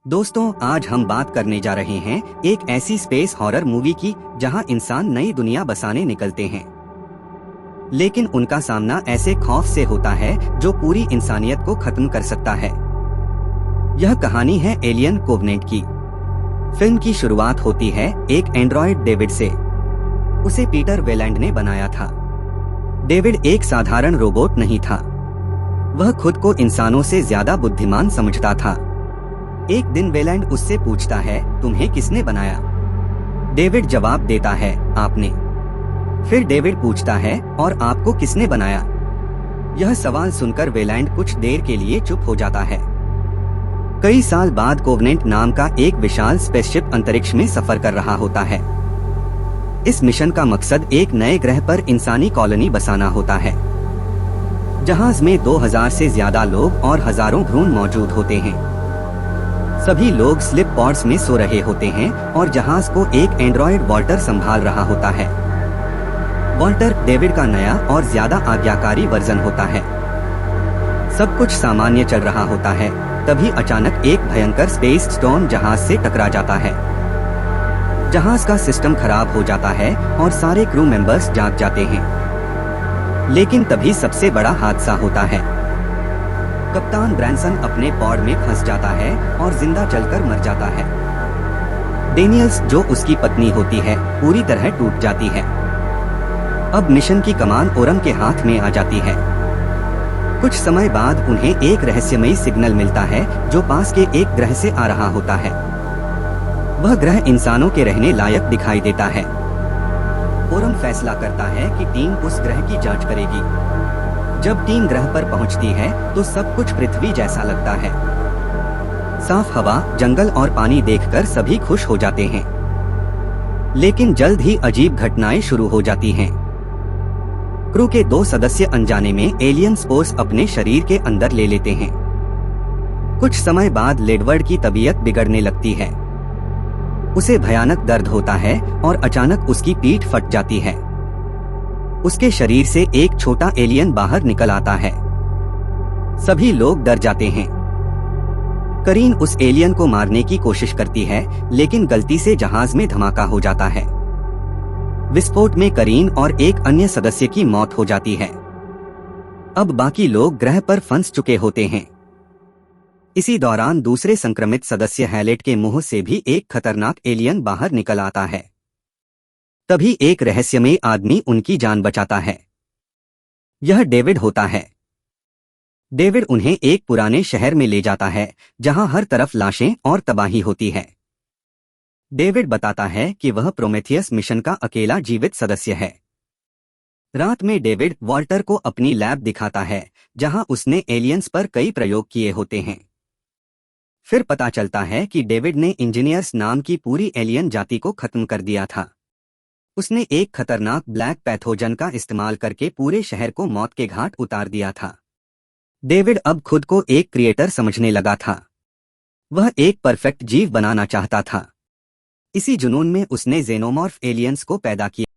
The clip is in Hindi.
दोस्तों, आज हम बात करने जा रहे हैं एक ऐसी स्पेस हॉरर मूवी की जहां इंसान नई दुनिया बसाने निकलते हैं, लेकिन उनका सामना ऐसे खौफ से होता है जो पूरी इंसानियत को खत्म कर सकता है। यह कहानी है एलियन कोवेनेंट की। फिल्म की शुरुआत होती है एक एंड्रॉयड डेविड से। उसे पीटर वेलैंड ने बनाया था। डेविड एक साधारण रोबोट नहीं था, वह खुद को इंसानों से ज्यादा बुद्धिमान समझता था। एक दिन वेलैंड उससे पूछता है, तुम्हें किसने बनाया? डेविड जवाब देता है, आपने। फिर डेविड पूछता है, और आपको किसने बनाया? यह सवाल सुनकर वेलैंड कुछ देर के लिए चुप हो जाता है। कई साल बाद कोवेनेंट नाम का एक विशाल स्पेसशिप अंतरिक्ष में सफर कर रहा होता है। इस मिशन का मकसद एक नए ग्रह पर इंसानी कॉलोनी बसाना होता है। जहाज में 2000 से ज्यादा लोग और हजारों भ्रूण मौजूद होते हैं। सभी लोग स्लिप पॉड्स में सो रहे होते हैं और जहाज को एक एंड्रॉयड वॉल्टर संभाल रहा होता है। वॉल्टर डेविड का नया और ज्यादा आज्ञाकारी वर्जन होता है। सब कुछ सामान्य चल रहा होता है, तभी अचानक एक भयंकर स्पेस स्टॉर्म जहाज से टकरा जाता है। जहाज का सिस्टम खराब हो जाता है और सारे क्रू मेंबर्स जाग जाते हैं। लेकिन तभी सबसे बड़ा हादसा होता है। कप्तान ब्रैनसन अपने पॉड में फंस जाता है और जिंदा जलकर मर जाता है। डेनियल्स, जो उसकी पत्नी होती है, पूरी तरह टूट जाती है। अब मिशन की कमान ओरम के हाथ में आ जाती है। कुछ समय बाद उन्हें एक रहस्यमयी सिग्नल मिलता है जो पास के एक ग्रह से आ रहा होता है। वह ग्रह इंसानों के रहने लायक दिखाई देता है। ओरम फैसला करता है कि टीम उस ग्रह की जांच करेगी। जब टीम ग्रह पर पहुंचती है तो सब कुछ पृथ्वी जैसा लगता है। साफ हवा, जंगल और पानी देखकर सभी खुश हो जाते हैं। लेकिन जल्द ही अजीब घटनाएं शुरू हो जाती हैं। क्रू के 2 सदस्य अनजाने में एलियन स्पोर्स अपने शरीर के अंदर ले लेते हैं। कुछ समय बाद लेडवर्ड की तबीयत बिगड़ने लगती है। उसे भयानक दर्द होता है और अचानक उसकी पीठ फट जाती है। उसके शरीर से एक छोटा एलियन बाहर निकल आता है। सभी लोग डर जाते हैं। करीन उस एलियन को मारने की कोशिश करती है, लेकिन गलती से जहाज में धमाका हो जाता है। विस्फोट में करीन और एक अन्य सदस्य की मौत हो जाती है। अब बाकी लोग ग्रह पर फंस चुके होते हैं। इसी दौरान दूसरे संक्रमित सदस्य हैलेट के मुंह से भी एक खतरनाक एलियन बाहर निकल आता है। तभी एक रहस्यमयी आदमी उनकी जान बचाता है। यह डेविड होता है। डेविड उन्हें एक पुराने शहर में ले जाता है जहां हर तरफ लाशें और तबाही होती है। डेविड बताता है कि वह प्रोमेथियस मिशन का अकेला जीवित सदस्य है। रात में डेविड वॉल्टर को अपनी लैब दिखाता है जहां उसने एलियंस पर कई प्रयोग किए होते हैं। फिर पता चलता है कि डेविड ने इंजीनियर्स नाम की पूरी एलियन जाति को खत्म कर दिया था। उसने एक खतरनाक ब्लैक पैथोजन का इस्तेमाल करके पूरे शहर को मौत के घाट उतार दिया था। डेविड अब खुद को एक क्रिएटर समझने लगा था। वह एक परफेक्ट जीव बनाना चाहता था। इसी जुनून में उसने जेनोमॉर्फ एलियंस को पैदा किया।